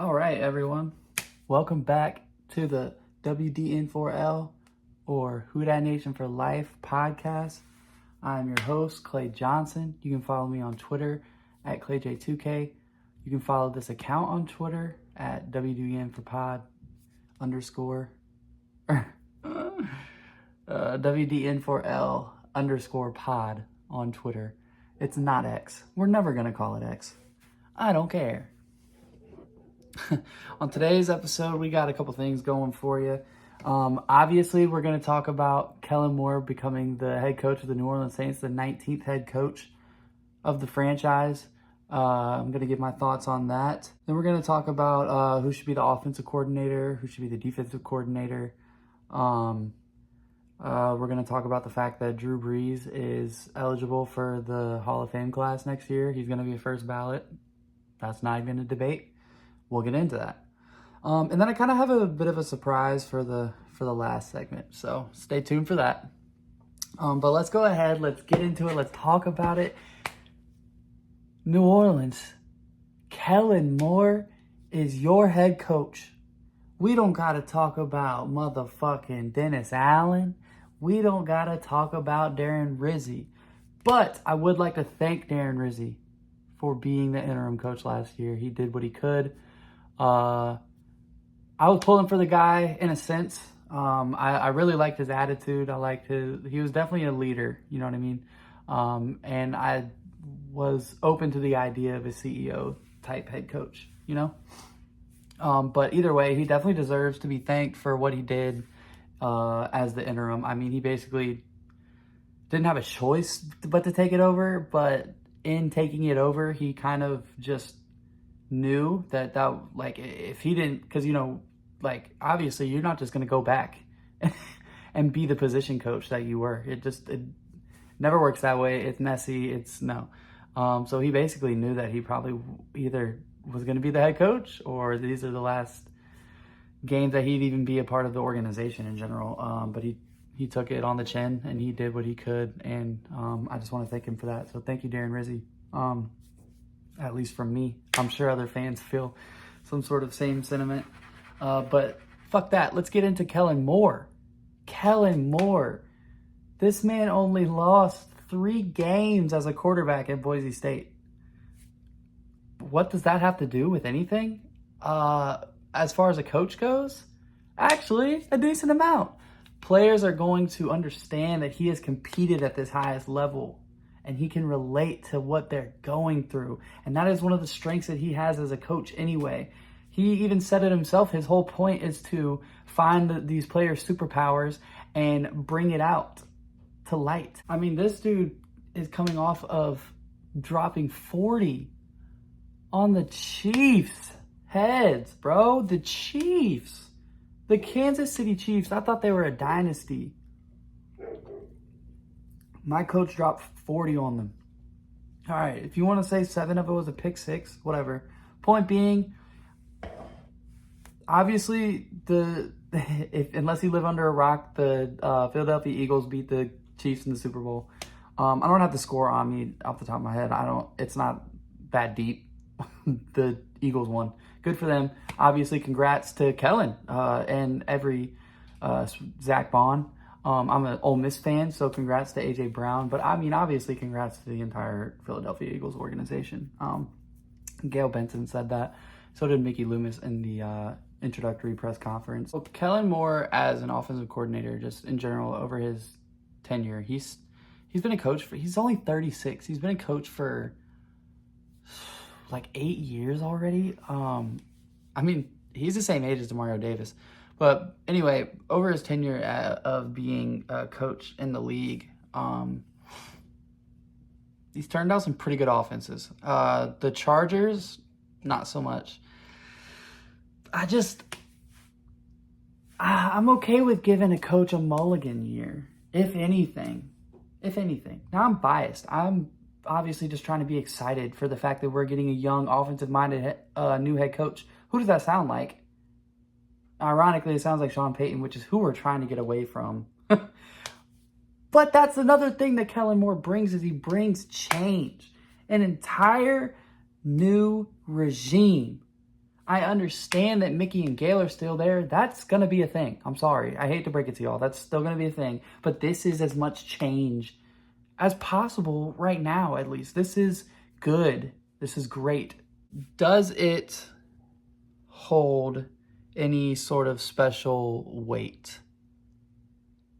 All right, everyone. Welcome back to the WDN4L or Who Dat Nation for Life podcast. I'm your host, Clay Johnson. You can follow me on Twitter at ClayJ2K. You can follow this account on Twitter at WDN4Pod underscore WDN4L underscore pod on Twitter. It's not X. We're never going to call it X. I don't care. On today's episode, we got a couple things going for you. Obviously, we're going to talk about Kellen Moore becoming the head coach of the New Orleans Saints, the 19th head coach of the franchise. I'm going to give my thoughts on that. Then we're going to talk about who should be the offensive coordinator, who should be the defensive coordinator. We're going to talk about the fact that Drew Brees is eligible for the Hall of Fame class next year. He's going to be a first ballot. That's not even a debate. We'll get into that. And then I kind of have a bit of a surprise for the last segment. So stay tuned for that. But let's go ahead. Let's get into it. Let's talk about it. New Orleans. Kellen Moore is your head coach. We don't got to talk about motherfucking Dennis Allen. We don't got to talk about Darren Rizzi. But I would like to thank Darren Rizzi for being the interim coach last year. He did what he could. I was pulling for the guy in a sense. I really liked his attitude. He was definitely a leader, you know what I mean? And I was open to the idea of a CEO type head coach, you know? But either way, he definitely deserves to be thanked for what he did as the interim. I mean, he basically didn't have a choice but to take it over, but in taking it over, he kind of just knew that like if he didn't, because obviously you're not just going to go back and be the position coach that you were. It never works that way. It's messy. It's no. So he basically knew that he probably either was going to be the head coach or these are the last games that he'd even be a part of the organization in general. But he took it on the chin and he did what he could. And I just want to thank him for that. So thank you, Darren Rizzi. At least from me. I'm sure other fans feel some sort of same sentiment. But fuck that. Let's get into Kellen Moore. Kellen Moore. This man only lost 3 games as a quarterback at Boise State. What does that have to do with anything? As far as a coach goes, actually, a decent amount. Players are going to understand that he has competed at this highest level and he can relate to what they're going through. And that is one of the strengths that he has as a coach anyway. He even said it himself. His whole point is to find these players' superpowers and bring it out to light. I mean, this dude is coming off of dropping 40 on the Chiefs' heads, bro. The Chiefs. The Kansas City Chiefs. I thought they were a dynasty. My coach dropped 40 on them. All right, if you want to say 7 of it was a pick 6, whatever. Point being, obviously, unless you live under a rock, the Philadelphia Eagles beat the Chiefs in the Super Bowl. I don't have the score on me off the top of my head. It's not that deep. The Eagles won. Good for them. Obviously, congrats to Kellen and every Zach Bond. I'm an Ole Miss fan, so congrats to A.J. Brown. But, I mean, obviously, congrats to the entire Philadelphia Eagles organization. Gail Benson said that. So did Mickey Loomis in the introductory press conference. So Kellen Moore, as an offensive coordinator, just in general, over his tenure, he's been a coach for, he's only 36. He's been a coach for like 8 years already. I mean, he's the same age as Demario Davis. But anyway, over his tenure of being a coach in the league, he's turned out some pretty good offenses. The Chargers, not so much. I'm okay with giving a coach a mulligan year, if anything. Now, I'm biased. I'm obviously just trying to be excited for the fact that we're getting a young, offensive-minded new head coach. Who does that sound like? Ironically, it sounds like Sean Payton, which is who we're trying to get away from. But that's another thing that Kellen Moore brings, is he brings change. An entire new regime. I understand that Mickey and Gail are still there. That's going to be a thing. I'm sorry. I hate to break it to y'all. That's still going to be a thing. But this is as much change as possible right now, at least. This is good. This is great. Does it hold any sort of special weight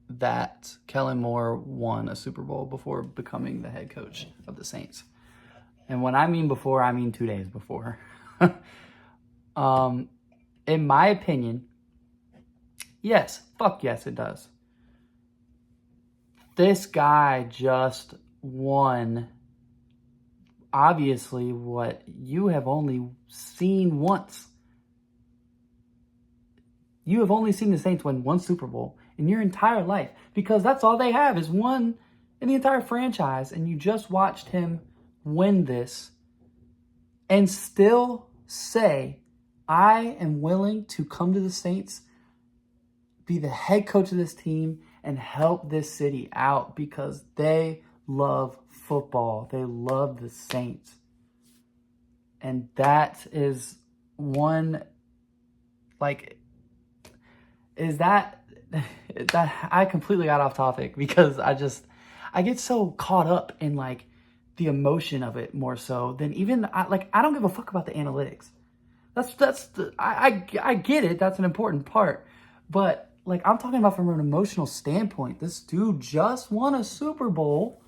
that Kellen Moore won a Super Bowl before becoming the head coach of the Saints? And when I mean before, I mean 2 days before. In my opinion, yes, fuck yes, it does. This guy just won, obviously, what you have only seen once. You have only seen the Saints win one Super Bowl in your entire life, because that's all they have is one in the entire franchise, and you just watched him win this and still say, I am willing to come to the Saints, be the head coach of this team, and help this city out because they love football. They love the Saints. And that is one, like, is that I completely got off topic because I get so caught up in, like, the emotion of it more so than even, I don't give a fuck about the analytics. I get it. That's an important part. But, like, I'm talking about from an emotional standpoint. This dude just won a Super Bowl,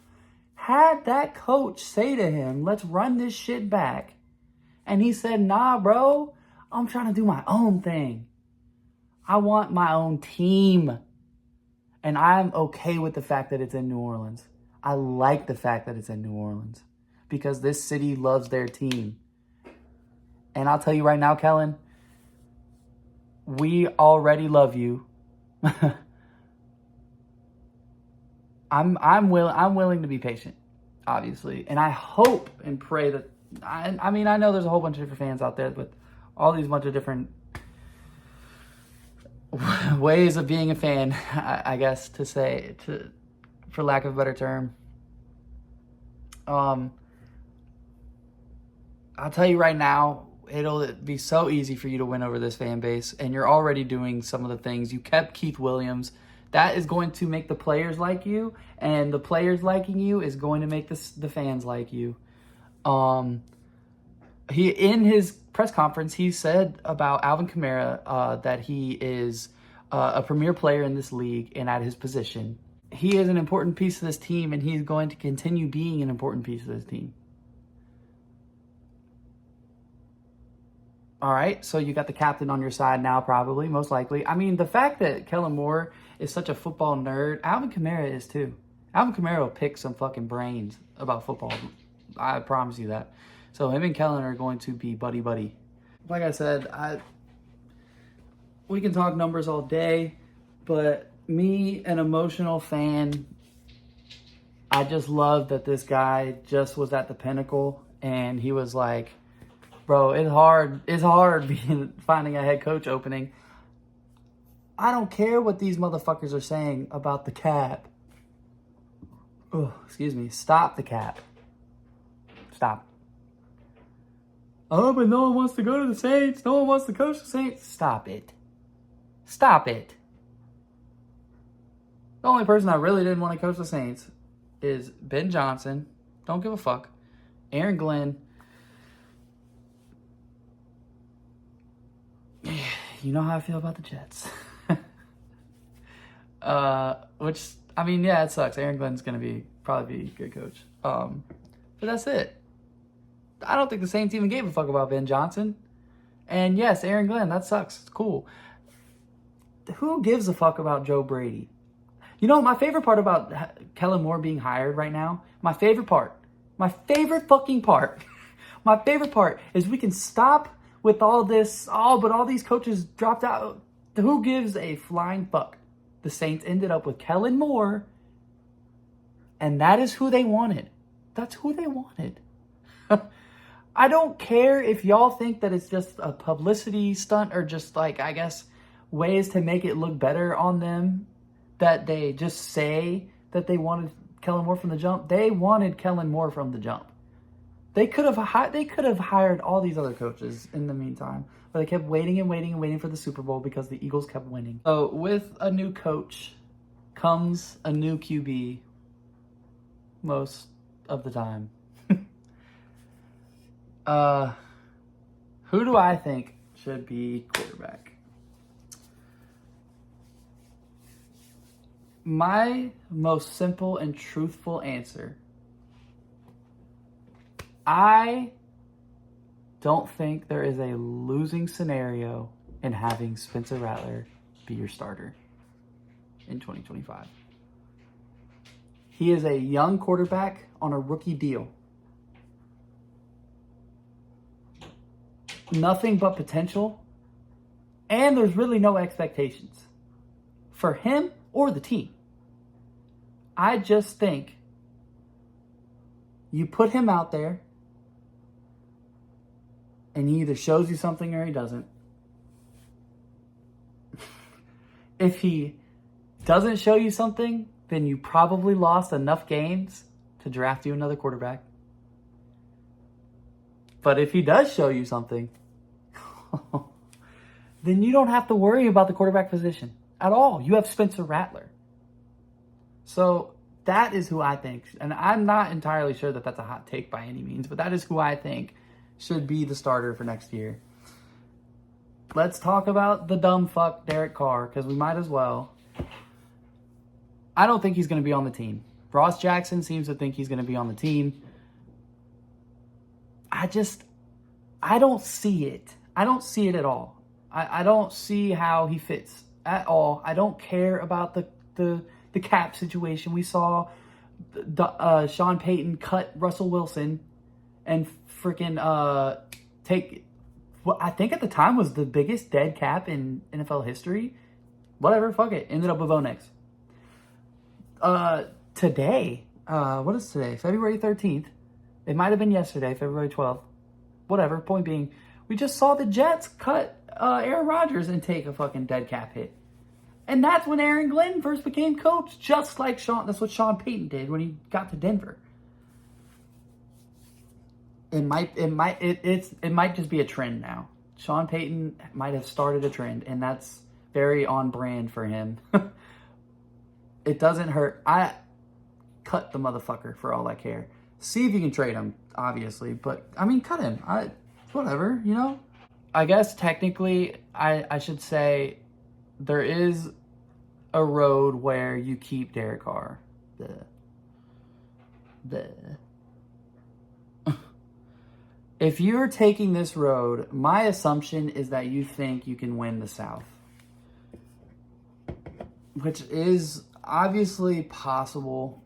had that coach say to him, let's run this shit back. And he said, nah, bro, I'm trying to do my own thing. I want my own team. And I'm okay with the fact that it's in New Orleans. I like the fact that it's in New Orleans because this city loves their team. And I'll tell you right now, Kellen, we already love you. I'm willing to be patient, obviously. And I hope and pray that I mean, I know there's a whole bunch of different fans out there with all these bunch of different ways of being a fan, I guess, for lack of a better term. I'll tell you right now, it'll be so easy for you to win over this fan base, and you're already doing some of the things. You kept Keith Williams. That is going to make the players like you, and the players liking you is going to make the fans like you. He, in his press conference, he said about Alvin Kamara that he is a premier player in this league and at his position. He is an important piece of this team, and he's going to continue being an important piece of this team. All right, so you got the captain on your side now, probably, most likely. I mean, the fact that Kellen Moore is such a football nerd, Alvin Kamara is too. Alvin Kamara will pick some fucking brains about football. I promise you that. So him and Kellen are going to be buddy-buddy. Like I said, we can talk numbers all day, but me, an emotional fan, I just love that this guy just was at the pinnacle, and he was like, bro, it's hard finding a head coach opening. I don't care what these motherfuckers are saying about the cap. Oh, excuse me. Stop the cap. Stop. Oh, but no one wants to go to the Saints. No one wants to coach the Saints. Stop it. Stop it. The only person I really didn't want to coach the Saints is Ben Johnson. Don't give a fuck. Aaron Glenn. You know how I feel about the Jets. Which, I mean, yeah, it sucks. Aaron Glenn's going to probably be a good coach. But that's it. I don't think the Saints even gave a fuck about Ben Johnson. And yes, Aaron Glenn, that sucks. It's cool. Who gives a fuck about Joe Brady? You know, my favorite part about Kellen Moore being hired right now, my favorite fucking part, my favorite part is we can stop with all this, but all these coaches dropped out. Who gives a flying fuck? The Saints ended up with Kellen Moore, and that is who they wanted. That's who they wanted. I don't care if y'all think that it's just a publicity stunt or just, like, I guess, ways to make it look better on them, that they just say that they wanted Kellen Moore from the jump. They wanted Kellen Moore from the jump. They could have hired all these other coaches in the meantime, but they kept waiting and waiting and waiting for the Super Bowl because the Eagles kept winning. So with a new coach comes a new QB most of the time. Who do I think should be quarterback? My most simple and truthful answer, I don't think there is a losing scenario in having Spencer Rattler be your starter in 2025. He is a young quarterback on a rookie deal. Nothing but potential, and there's really no expectations for him or the team. I just think you put him out there and he either shows you something or he doesn't. If he doesn't show you something, then you probably lost enough games to draft you another quarterback. But if he does show you something, then you don't have to worry about the quarterback position at all. You have Spencer Rattler. So that is who I think, and I'm not entirely sure that that's a hot take by any means, but that is who I think should be the starter for next year. Let's talk about the dumb fuck Derek Carr, because we might as well. I don't think he's going to be on the team. Ross Jackson seems to think he's going to be on the team. I don't see it. I don't see it at all. I don't see how he fits at all. I don't care about the cap situation. We saw Sean Payton cut Russell Wilson and freaking take what I think at the time was the biggest dead cap in NFL history. Whatever, fuck it. Ended up with Onex. Today, what is today? February 13th. It might have been yesterday, February 12th. Whatever, point being, we just saw the Jets cut Aaron Rodgers and take a fucking dead cap hit. And that's when Aaron Glenn first became coach, just like that's what Sean Payton did when he got to Denver. It might just be a trend now. Sean Payton might have started a trend, and that's very on brand for him. It doesn't hurt. I cut the motherfucker for all I care. See if you can trade him, obviously, but I mean, cut him. Whatever, you know. I guess technically, I should say there is a road where you keep Derek Carr. If you're taking this road, my assumption is that you think you can win the South, which is obviously possible.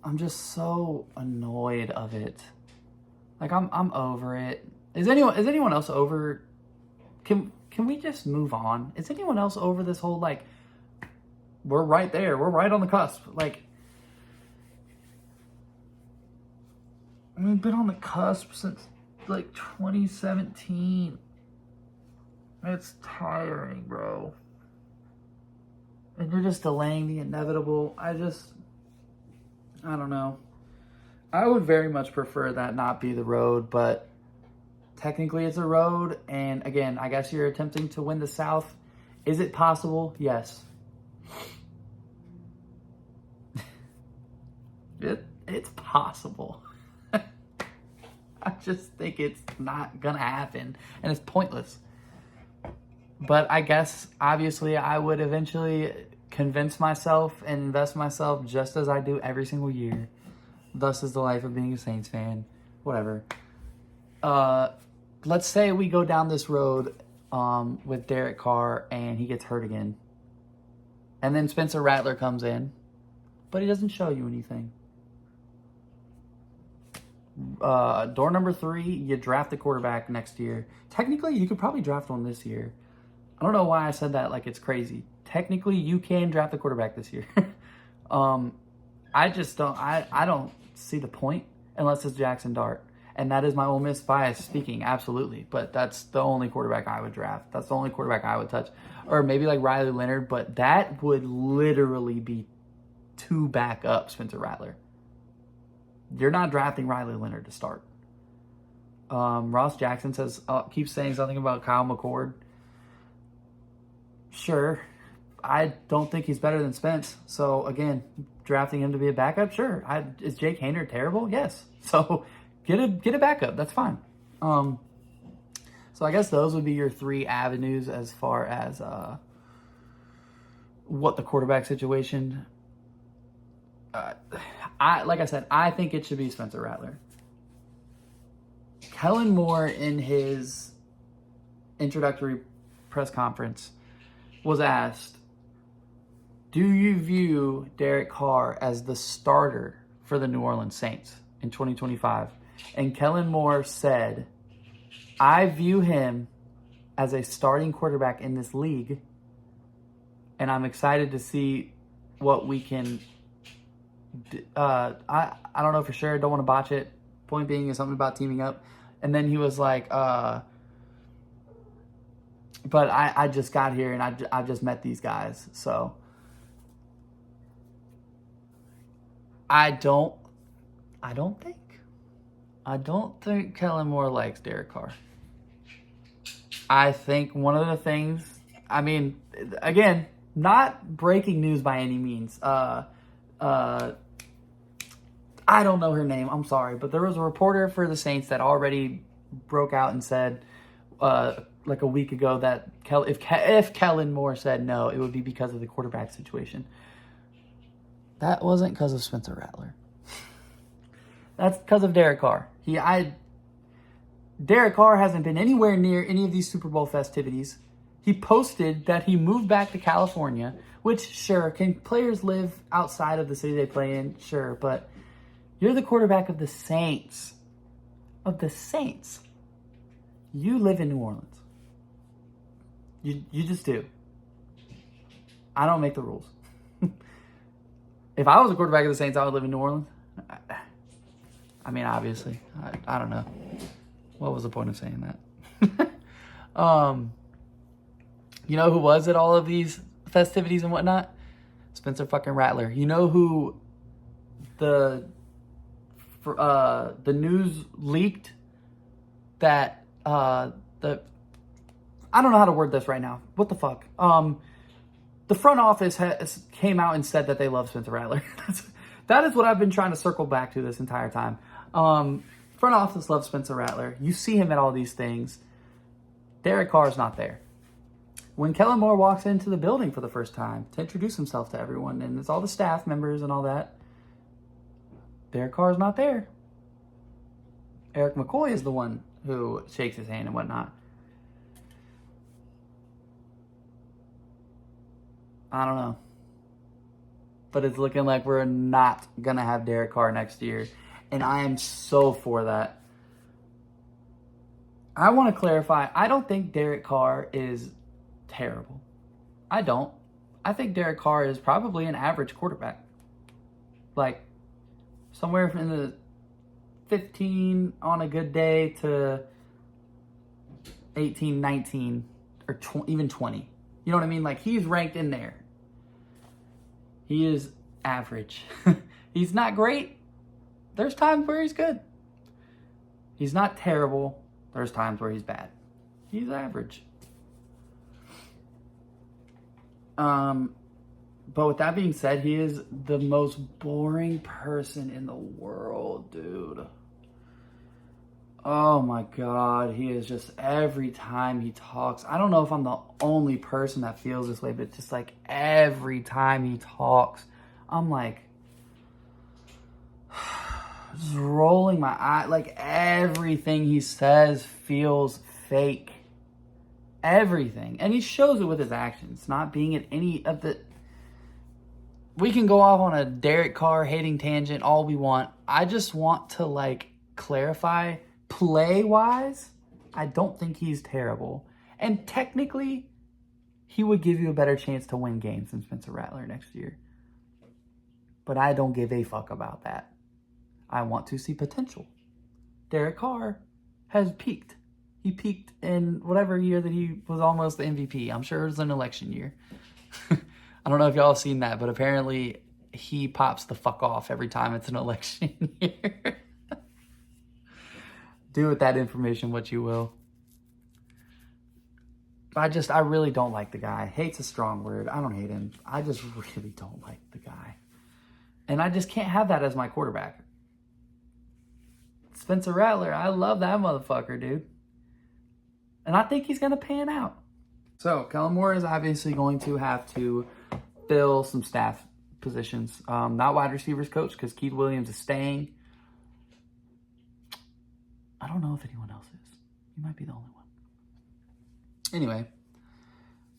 I'm just so annoyed of it. Like I'm over it. Is anyone else over? Can we just move on? Is anyone else over this whole like we're right there, we're right on the cusp? Like we've been on the cusp since like 2017. It's tiring, bro. And you're just delaying the inevitable. I don't know. I would very much prefer that not be the road, but technically it's a road. And again, I guess you're attempting to win the South. Is it possible? Yes. It's possible. I just think it's not going to happen, and it's pointless. But I guess, obviously, I would eventually convince myself and invest myself just as I do every single year. Thus is the life of being a Saints fan. Whatever. Let's say we go down this road with Derek Carr and he gets hurt again. And then Spencer Rattler comes in, but he doesn't show you anything. Door number 3, you draft the quarterback next year. Technically, you could probably draft one this year. I don't know why I said that like it's crazy. Technically, you can draft the quarterback this year. I just don't. I don't see the point unless it's Jackson Dart, and that is my Ole Miss bias speaking, absolutely. But that's the only quarterback I would draft. That's the only quarterback I would touch, or maybe like Riley Leonard. But that would literally be to back up Spencer Rattler. you're not drafting Riley Leonard to start. Ross Jackson keeps saying something about Kyle McCord. Sure. I don't think he's better than Spence. So, again, drafting him to be a backup, sure. Is Jake Haener terrible? Yes. So, get a backup. That's fine. So, I guess those would be your 3 avenues as far as what the quarterback situation. Like I said, I think it should be Spencer Rattler. Kellen Moore, in his introductory press conference, was asked, do you view Derek Carr as the starter for the New Orleans Saints in 2025? And Kellen Moore said, I view him as a starting quarterback in this league, and I'm excited to see what we can I don't know for sure. Don't want to botch it. Point being is something about teaming up. And then he was like, but I just got here and I just met these guys. So I don't think Kellen Moore likes Derek Carr. I think one of the things, I mean, again, not breaking news by any means. I don't know her name. I'm sorry. But there was a reporter for the Saints that already broke out and said like a week ago that if Kellen Moore said no, it would be because of the quarterback situation. That wasn't because of Spencer Rattler. That's because of Derek Carr. Derek Carr hasn't been anywhere near any of these Super Bowl festivities. He posted that he moved back to California, which, sure, can players live outside of the city they play in? Sure, but you're the quarterback of the Saints. Of the Saints. You live in New Orleans. You just do. I don't make the rules. If I was a quarterback of the Saints, I would live in New Orleans. I mean, obviously. I don't know. What was the point of saying that? You know who was at all of these festivities and whatnot? Spencer fucking Rattler. You know who the news leaked that I don't know how to word this right now. What the fuck? The front office came out and said that they love Spencer Rattler. That is what I've been trying to circle back to this entire time. Front office loves Spencer Rattler. You see him at all these things. Derek Carr's not there. When Kellen Moore walks into the building for the first time to introduce himself to everyone, and it's all the staff members and all that, Derek Carr's not there. Eric McCoy is the one who shakes his hand and whatnot. I don't know. But it's looking like we're not going to have Derek Carr next year. And I am so for that. I want to clarify. I don't think Derek Carr is terrible. I don't. I think Derek Carr is probably an average quarterback. Like, somewhere in the 15 on a good day to 18, 19, or even 20. You know what I mean? Like, he's ranked in there. He is average. He's not great. There's times where he's good. He's not terrible. There's times where he's bad. He's average. But with that being said, he is the most boring person in the world, dude. Oh my God. He is just, every time he talks, I don't know if I'm the only person that feels this way, but just like every time he talks, I'm like, just rolling my eye. Like everything he says feels fake. Everything. And he shows it with his actions, not being at any of the... We can go off on a Derek Carr hating tangent all we want. I just want to like clarify, play-wise, I don't think he's terrible. And technically, he would give you a better chance to win games than Spencer Rattler next year. But I don't give a fuck about that. I want to see potential. Derek Carr has peaked. He peaked in whatever year that he was almost the MVP. I'm sure it was an election year. I don't know if y'all have seen that, but apparently he pops the fuck off every time it's an election year. Do with that information what you will. I really don't like the guy. Hate's a strong word. I don't hate him. I just really don't like the guy. And I just can't have that as my quarterback. Spencer Rattler, I love that motherfucker, dude. And I think he's going to pan out. So, Kellen Moore is obviously going to have to fill some staff positions. Not wide receivers coach, because Keith Williams is staying. I don't know if anyone else is. He might be the only one. Anyway,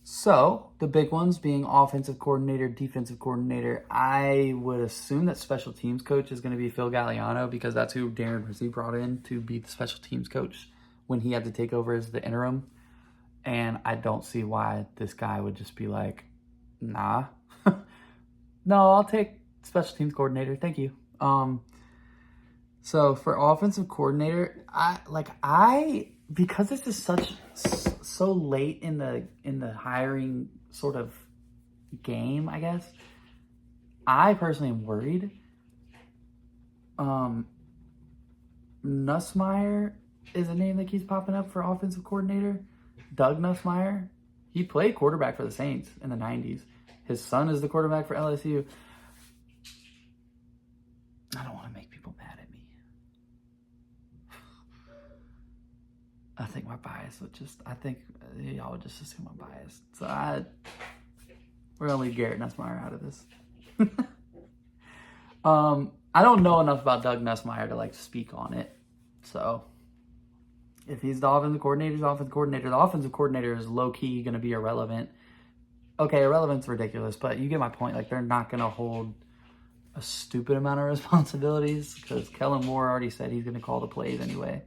so the big ones being offensive coordinator, defensive coordinator. I would assume that special teams coach is going to be Phil Galliano, because that's who Darren Rizzi brought in to be the special teams coach when he had to take over as the interim. And I don't see why this guy would just be like, nah. No, I'll take special teams coordinator. Thank you. So for offensive coordinator, because this is so late in the hiring sort of game, I guess, I personally am worried. Nussmeier is a name that keeps popping up for offensive coordinator. Doug Nussmeier. He played quarterback for the Saints in the 90s. His son is the quarterback for LSU. I don't want to make people mad at me. I think my bias would y'all would just assume I'm biased. So we're going to leave Garrett Nussmeier out of this. I don't know enough about Doug Nussmeier to speak on it. So if he's the offensive coordinator, he's the offensive coordinator. The offensive coordinator is low-key going to be irrelevant. Okay, irrelevant's ridiculous, but you get my point. They're not going to hold a stupid amount of responsibilities, because Kellen Moore already said he's going to call the plays anyway.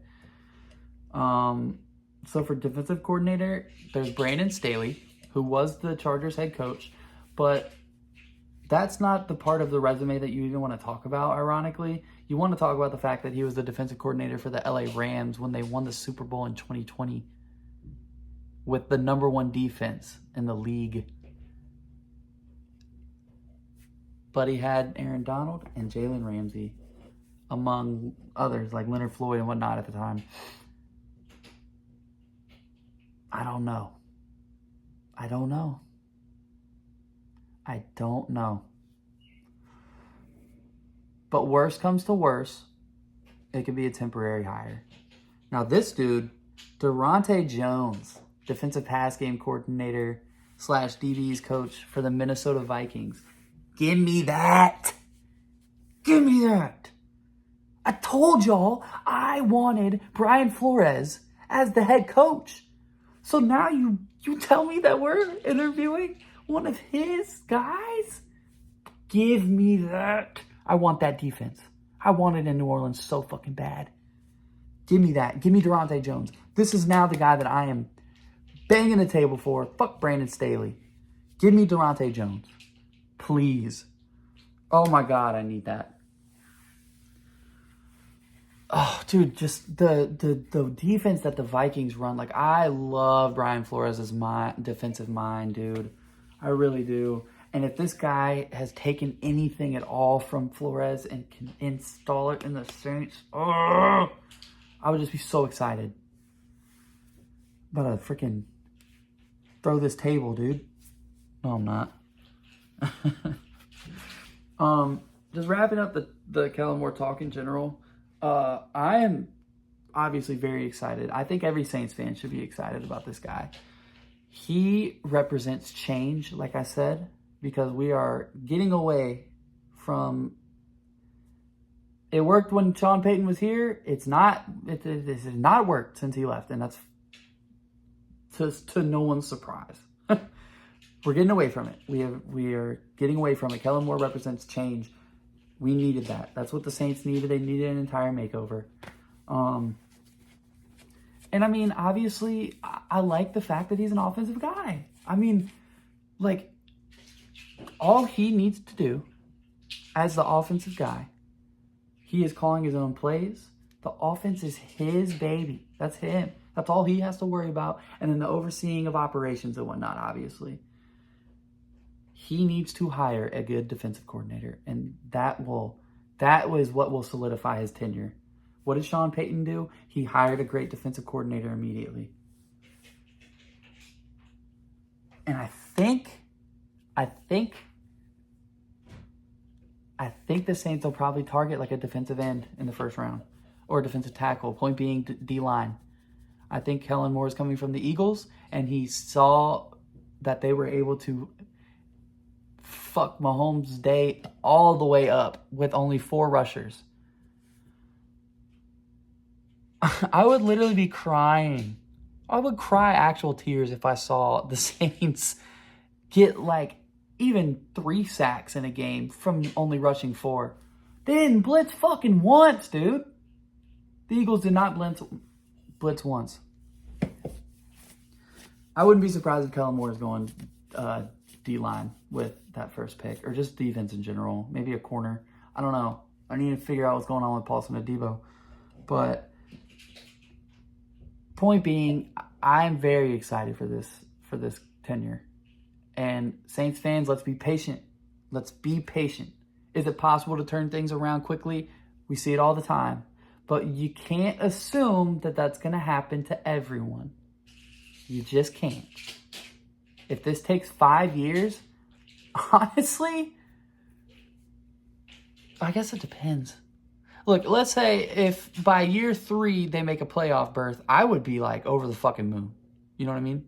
So for defensive coordinator, there's Brandon Staley, who was the Chargers head coach, but that's not the part of the resume that you even want to talk about, ironically. You want to talk about the fact that he was the defensive coordinator for the LA Rams when they won the Super Bowl in 2020 with the number one defense in the league. But he had Aaron Donald and Jalen Ramsey, among others, like Leonard Floyd and whatnot at the time. I don't know. But worst comes to worst, it could be a temporary hire. Now this dude, Durante Jones, defensive pass game coordinator / DB's coach for the Minnesota Vikings. Give me that. I told y'all I wanted Brian Flores as the head coach. So now you tell me that we're interviewing one of his guys? Give me that. I want that defense. I want it in New Orleans so fucking bad. Give me that. Give me Durante Jones. This is now the guy that I am banging the table for. Fuck Brandon Staley. Give me Durante Jones. Please. Oh my God, I need that. Oh, dude, just the defense that the Vikings run. I love Brian Flores' defensive mind, dude. I really do. And if this guy has taken anything at all from Flores and can install it in the Saints, I would just be so excited. About to freaking throw this table, dude. No, I'm not. Just wrapping up the Kellen Moore talk in general. I am obviously very excited. I think every Saints fan should be excited about this guy. He represents change, like I said, because we are getting away from... It worked when Sean Payton was here. It has not worked since he left, and that's to no one's surprise. We're getting away from it. We are getting away from it. Kellen Moore represents change. We needed that. That's what the Saints needed. They needed an entire makeover. And I mean, obviously, I like the fact that he's an offensive guy. I mean, all he needs to do as the offensive guy, he is calling his own plays. The offense is his baby. That's him. That's all he has to worry about. And then the overseeing of operations and whatnot, obviously. he needs to hire a good defensive coordinator, and that was what will solidify his tenure. What did Sean Payton do? He hired a great defensive coordinator immediately. And I think the Saints will probably target like a defensive end in the first round or a defensive tackle. Point being D-line. I think Kellen Moore is coming from the Eagles, and he saw that they were able to fuck Mahomes' day all the way up with only 4 rushers. I would literally be crying. I would cry actual tears if I saw the Saints get like even 3 sacks in a game from only rushing 4. They didn't blitz fucking once, dude. The Eagles did not blitz once. I wouldn't be surprised if Kellen Moore is going D-line with that first pick, or just defense in general. Maybe a corner. I don't know. I need to figure out what's going on with Paulson Adebo. But point being, I'm very excited for this tenure. And Saints fans, let's be patient. Let's be patient. Is it possible to turn things around quickly? We see it all the time. But you can't assume that that's going to happen to everyone. You just can't. If this takes 5 years, honestly, I guess it depends. Look, let's say if by year 3 they make a playoff berth, I would be like over the fucking moon. You know what I mean?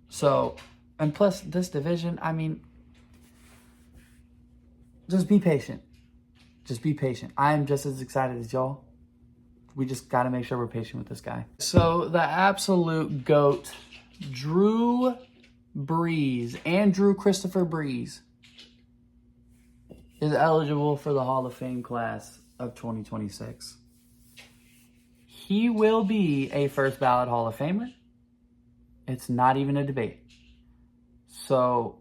So, and plus this division, I mean, just be patient. Just be patient. I'm just as excited as y'all. We just got to make sure we're patient with this guy. So the absolute GOAT, Drew Brees, Andrew Christopher Brees, is eligible for the Hall of Fame class of 2026. He will be a first ballot Hall of Famer. It's not even a debate. So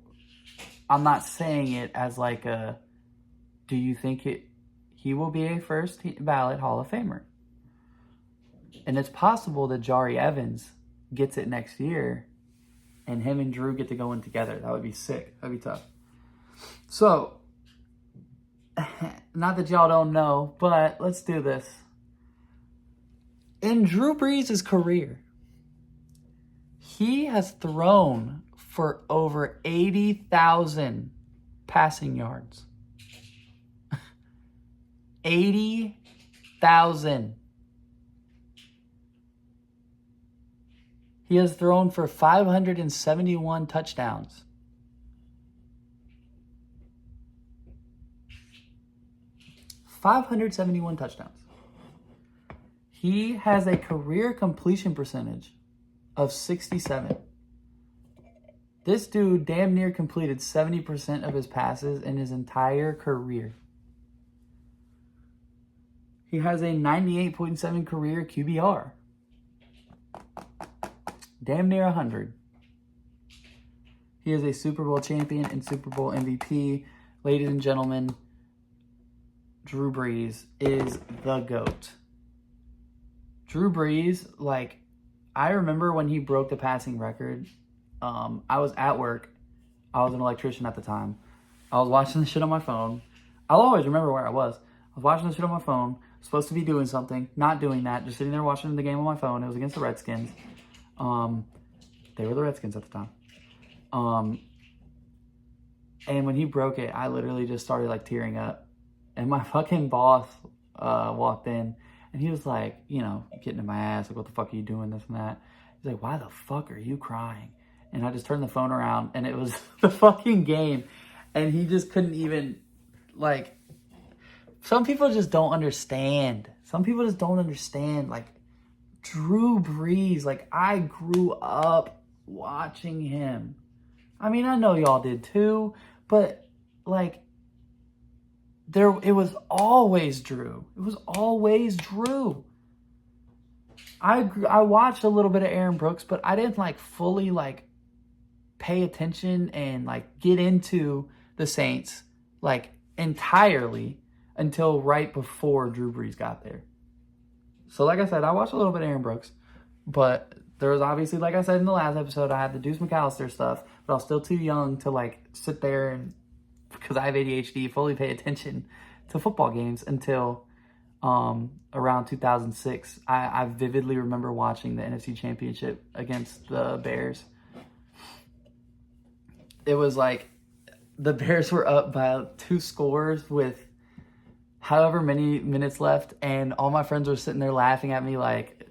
I'm not saying it as like a, do you think he will be a first ballot Hall of Famer? And it's possible that Jari Evans gets it next year and him and Drew get to go in together. That would be sick. That'd be tough. So, not that y'all don't know, but let's do this. In Drew Brees' career, he has thrown for over 80,000 passing yards. 80,000. He has thrown for 571 touchdowns. He has a career completion percentage of 67. This dude damn near completed 70% of his passes in his entire career. He has a 98.7 career QBR. Damn near 100. He is a Super Bowl champion and Super Bowl MVP. Ladies and gentlemen, Drew Brees is the GOAT. Drew Brees, like, I remember when he broke the passing record. I was at work. I was an electrician at the time. I was watching the shit on my phone. I'll always remember where I was. I was watching the shit on my phone. Supposed to be doing something. Not doing that. Just sitting there watching the game on my phone. It was against the Redskins. They were the Redskins at the time. And when he broke it, I literally just started like tearing up. And my fucking boss walked in, and he was like, you know, getting in my ass, like, what the fuck are you doing, this and that. He's like, why the fuck are you crying? And I just turned the phone around, and it was the fucking game. And he just couldn't even, like, some people just don't understand. Like, Drew Brees, like, I grew up watching him. I mean, I know y'all did too, but, like, it was always Drew. It was always Drew. I watched a little bit of Aaron Brooks, but I didn't, like, fully, like, pay attention and, like, get into the Saints, like, entirely until right before Drew Brees got there. So, like I said, I watched a little bit of Aaron Brooks, but there was obviously, like I said in the last episode, I had the Deuce McAllister stuff, but I was still too young to like sit there and, because I have ADHD, fully pay attention to football games until around 2006. I vividly remember watching the NFC Championship against the Bears. It was like the Bears were up by 2 scores with however many minutes left, and all my friends were sitting there laughing at me like,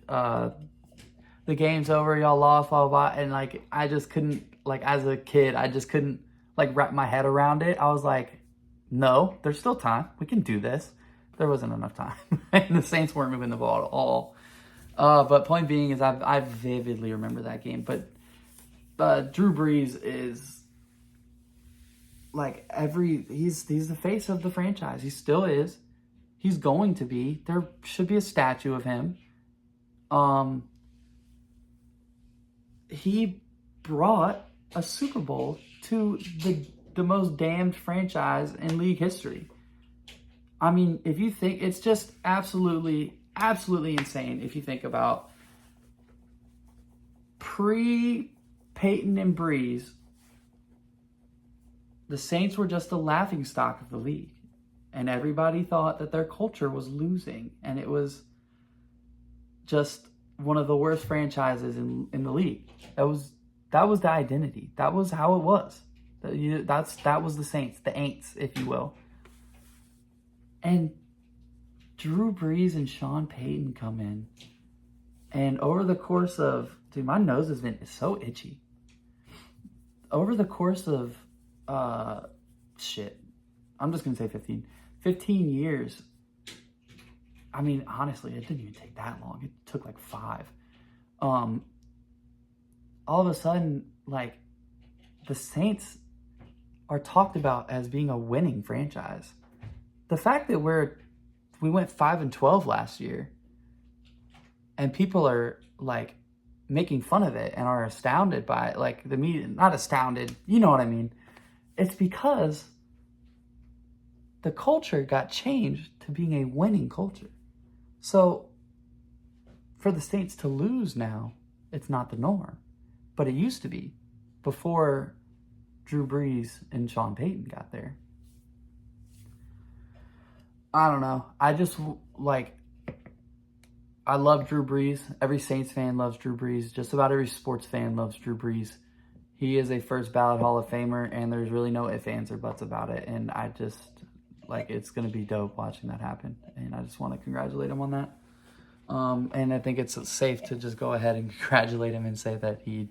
the game's over, y'all lost, blah, blah, blah. And like, I just couldn't, like, as a kid, I just couldn't like wrap my head around it. I was like, no, there's still time. We can do this. There wasn't enough time. And the Saints weren't moving the ball at all. But point being is I vividly remember that game. But Drew Brees is like he's the face of the franchise. He still is. He's going to be. There should be a statue of him. He brought a Super Bowl to the most damned franchise in league history. I mean, if you think, it's just absolutely insane if you think about pre-Peyton and Breeze, the Saints were just a laughingstock of the league. And everybody thought that their culture was losing. And it was just one of the worst franchises in the league. That was the identity. That was how it was. That was the Saints, the Aints, if you will. And Drew Brees and Sean Payton come in. And over the course of, dude, my nose has been so itchy. Over the course of, I'm just going to say 15 years. I mean, honestly, it didn't even take that long. It took like 5. All of a sudden, like, the Saints are talked about as being a winning franchise. The fact that we went 5-12 last year, and people are like making fun of it and are astounded by it, like the media, not astounded, you know what I mean? It's because the culture got changed to being a winning culture. So for the Saints to lose now, it's not the norm, but it used to be before Drew Brees and Sean Payton got there. I don't know. I just, like, I love Drew Brees. Every Saints fan loves Drew Brees. Just about every sports fan loves Drew Brees. He is a first ballot Hall of Famer, and there's really no ifs, ands, or buts about it. And I just, like, it's going to be dope watching that happen. And I just want to congratulate him on that. And I think it's safe to just go ahead and congratulate him and say that he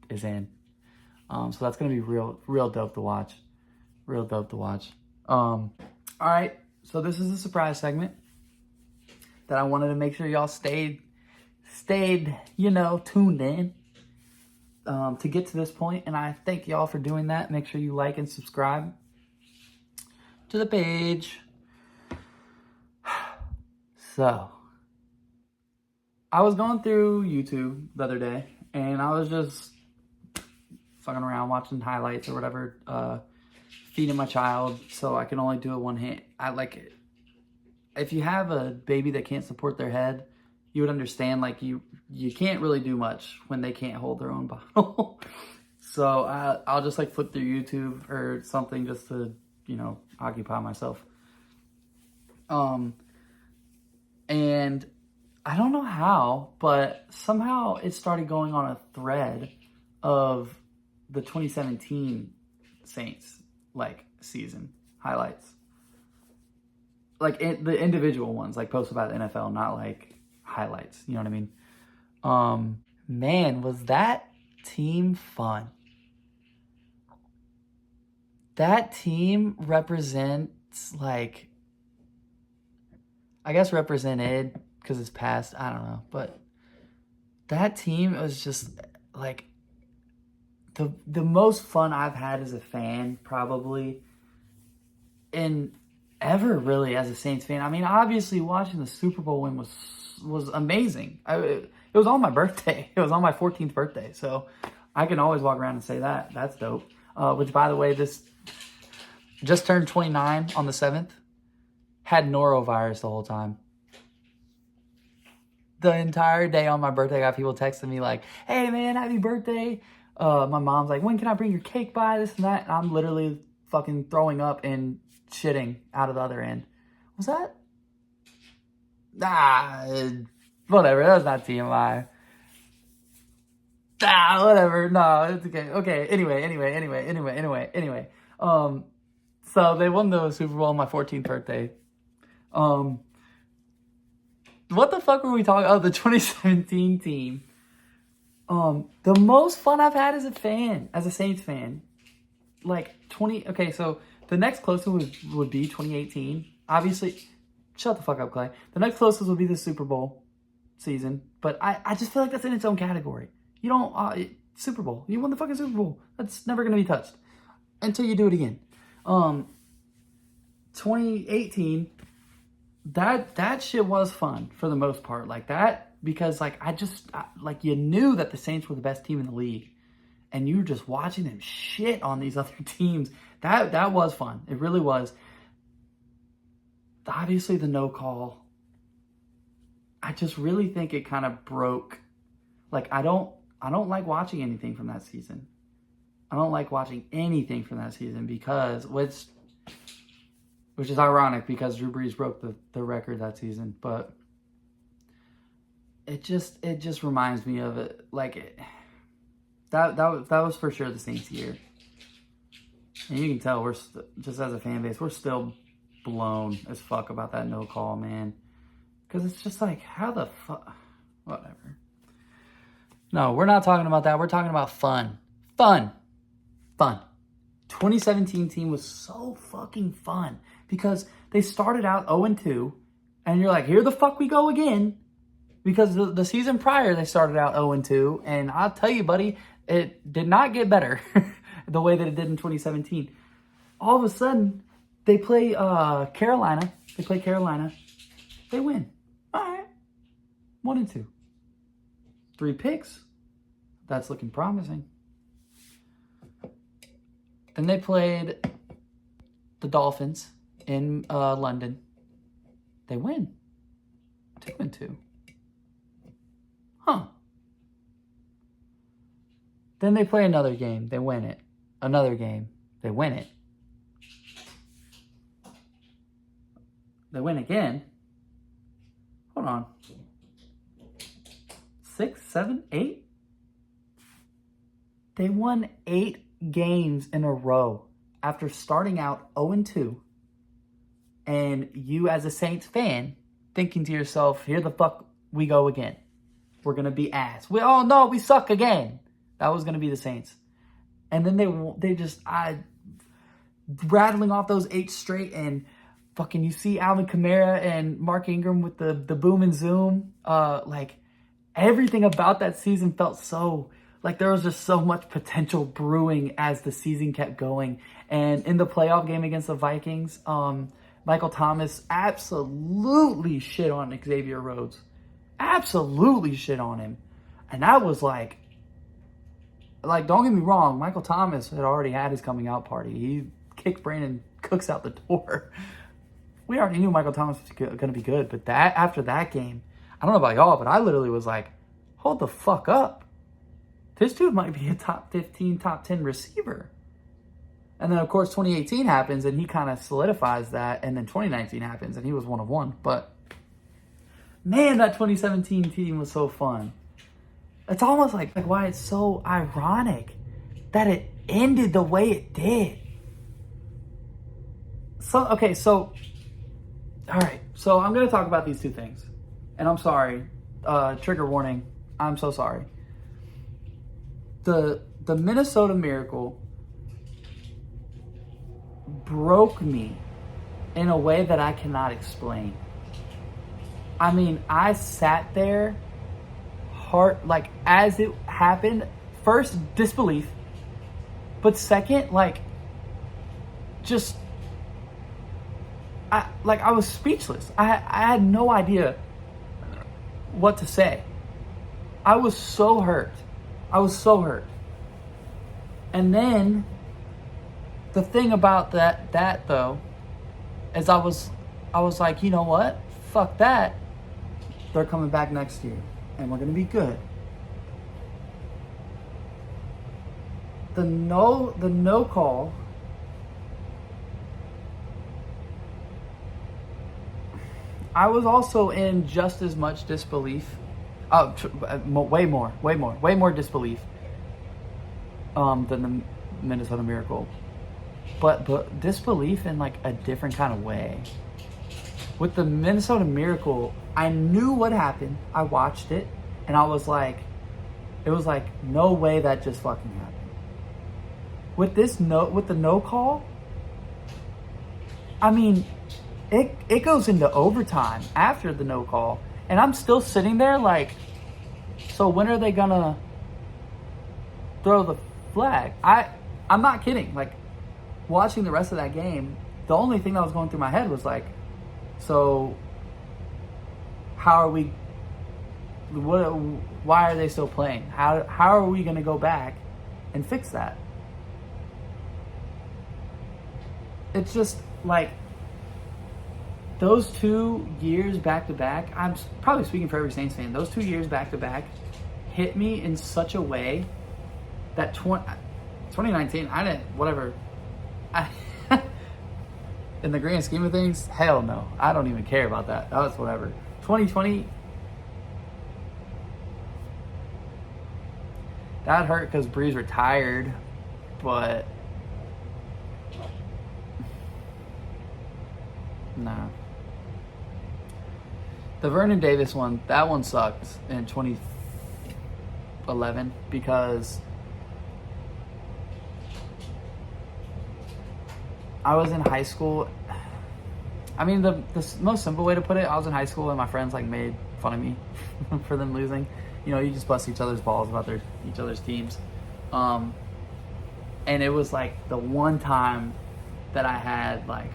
is in. So that's going to be real dope to watch. Real dope to watch. All right. So this is a surprise segment that I wanted to make sure y'all stayed, tuned in to get to this point. And I thank y'all for doing that. Make sure you like and subscribe to the page. So, I was going through YouTube the other day, and I was just fucking around watching highlights or whatever, feeding my child, so I can only do it one hand. I like it. If you have a baby that can't support their head, you would understand, like, you can't really do much when they can't hold their own bottle. So I'll just like flip through YouTube or something just to, occupy myself. And I don't know how, but somehow it started going on a thread of the 2017 Saints, like, season highlights. Like, the individual ones, like, posted by the NFL, not, like, highlights. You know what I mean? Man, was that team fun. That team represents, like, I guess represented, because it's past, I don't know. But that team was just, like, the most fun I've had as a fan, probably, and ever really as a Saints fan. I mean, obviously watching the Super Bowl win was amazing. It was on my birthday. It was on my 14th birthday, so I can always walk around and say that. That's dope. Which, by the way, this just turned 29 on the 7th. Had norovirus the whole time. the entire day on my birthday, I got people texting me like, hey, man, happy birthday. My mom's like, when can I bring your cake by, this and that? And I'm literally fucking throwing up and shitting out of the other end. Was that? Whatever. That was not TMI. Whatever. No, it's okay. Okay. Anyway. So they won the Super Bowl on my 14th birthday. What the fuck were we talking? Oh, the 2017 team. The most fun I've had as a Saints fan. Okay, so the next closest would be 2018. Obviously, shut the fuck up, Clay. The next closest would be the Super Bowl season. But I just feel like that's in its own category. You don't, Super Bowl. You won the fucking Super Bowl. That's never going to be touched until you do it again. 2018, that shit was fun for the most part. Like that, because you knew that the Saints were the best team in the league. And you were just watching them shit on these other teams. That was fun. It really was. Obviously, the no call. I just really think it kind of broke. Like, I don't like watching anything from that season. I don't like watching anything from that season because, which is ironic because Drew Brees broke the record that season. But it just reminds me of it. That was for sure the Saints year. And you can tell we're just as a fan base, we're still blown as fuck about that no call, man. Because it's just like, how the fuck? Whatever. No, we're not talking about that. We're talking about fun. Fun. 2017 team was so fucking fun because they started out 0-2, and you're like, here the fuck we go again. Because the season prior, they started out 0-2, and I'll tell you, buddy, it did not get better the way that it did in 2017. All of a sudden, they play Carolina. They win. All right. 1-2. 3 picks. That's looking promising. Then they played the Dolphins in London. They win. 2-2. Huh. Then they play another game. They win it. Another game. They win it. They win again. Hold on. 6, 7, 8? They won 8 games in a row after starting out 0-2. And you as a Saints fan thinking to yourself, here the fuck we go again. We're going to be ass. We all know we suck again. That was going to be the Saints. And then they just rattling off those 8 straight, and fucking you see Alvin Kamara and Mark Ingram with the boom and zoom. Everything about that season felt so, like there was just so much potential brewing as the season kept going. And in the playoff game against the Vikings, Michael Thomas absolutely shit on Xavier Rhodes. Absolutely shit on him. And that was like, don't get me wrong, Michael Thomas had already had his coming out party. He kicked Brandon Cooks out the door. We already knew Michael Thomas was going to be good, but after that game, I don't know about y'all, but I literally was like, hold the fuck up. This dude might be a top 15, top 10 receiver. And then, of course, 2018 happens, and he kind of solidifies that, and then 2019 happens, and he was 1 of 1. But, man, that 2017 team was so fun. It's almost like why it's so ironic that it ended the way it did. So, all right. So I'm going to talk about these 2 things. And I'm sorry. Trigger warning. I'm so sorry. The Minnesota Miracle broke me in a way that I cannot explain. I mean, I sat there as it happened, first disbelief, but second, I was speechless. I had no idea what to say. I was so hurt. And then the thing about that though, is I was like, you know what? Fuck that. they're coming back next year, and we're going to be good. The no call. I was also in just as much disbelief. Way more disbelief than the Minnesota Miracle. But disbelief in like a different kind of way. With the Minnesota Miracle, I knew what happened. I watched it, and I was like, it was like, no way that just fucking happened. With the no call, I mean, it goes into overtime after the no call, and I'm still sitting there like, so when are they gonna throw the flag? I'm not kidding. Like, watching the rest of that game, the only thing that was going through my head was like, so how are we? Why are they still playing? How are we gonna go back and fix that? It's just like those 2 years back to back. I'm probably speaking for every Saints fan. Those 2 years back to back hit me in such a way that 2019, I didn't, whatever. In the grand scheme of things, hell no. I don't even care about that. That was whatever. 2020, that hurt because Breeze retired, but no. The Vernon Davis one, that one sucked in 2011 because I was in high school. I mean, the most simple way to put it, I was in high school and my friends like made fun of me for them losing. You know, you just bust each other's balls about each other's teams. And it was like the one time that I had like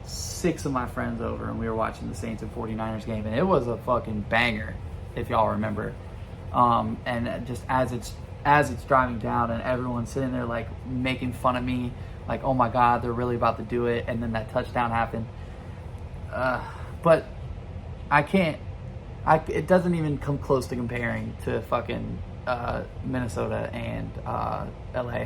6 of my friends over and we were watching the Saints and 49ers game, and it was a fucking banger, if y'all remember. And just as it's driving down and everyone's sitting there like making fun of me, like, oh my God, they're really about to do it, and then that touchdown happened. But I can't. It doesn't even come close to comparing to fucking Minnesota and LA.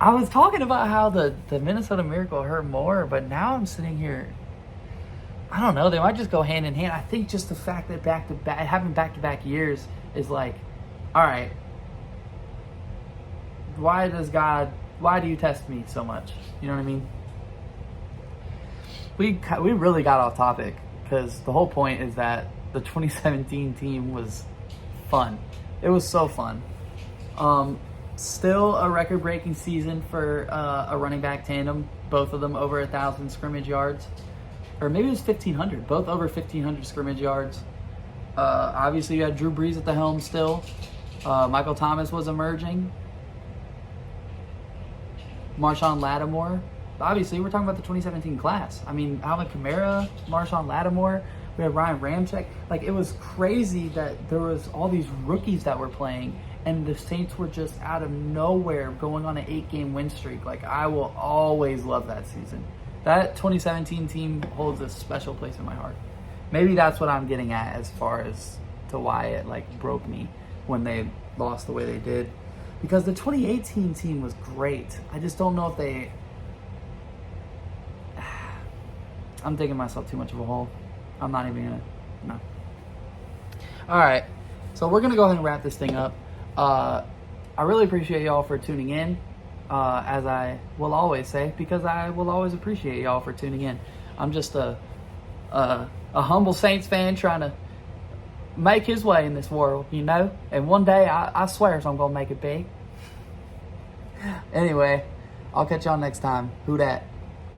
I was talking about how the Minnesota Miracle hurt more, but now I'm sitting here, I don't know, they might just go hand in hand. I think just the fact that having back-to-back years is like, all right, why do you test me so much? You know what I mean? We really got off topic because the whole point is that the 2017 team was fun. It was so fun. Still a record-breaking season for a running back tandem. Both of them over 1,000 scrimmage yards. Or maybe it was 1,500. Both over 1,500 scrimmage yards. Obviously, you had Drew Brees at the helm still. Michael Thomas was emerging. Marshawn Lattimore. Obviously, we're talking about the 2017 class. I mean, Alvin Kamara, Marshawn Lattimore. We had Ryan Ramczyk. Like, it was crazy that there was all these rookies that were playing, and the Saints were just out of nowhere going on an 8-game win streak. Like, I will always love that season. That 2017 team holds a special place in my heart. Maybe that's what I'm getting at as far as to why it, like, broke me when they lost the way they did. Because the 2018 team was great. I just don't know if they... I'm digging myself too much of a hole. I'm not even gonna... No. Alright. So we're gonna go ahead and wrap this thing up. I really appreciate y'all for tuning in. As I will always say, because I will always appreciate y'all for tuning in. I'm just a humble Saints fan trying to make his way in this world, you know? And one day, I swear I'm going to make it big. Anyway, I'll catch y'all next time. Who dat?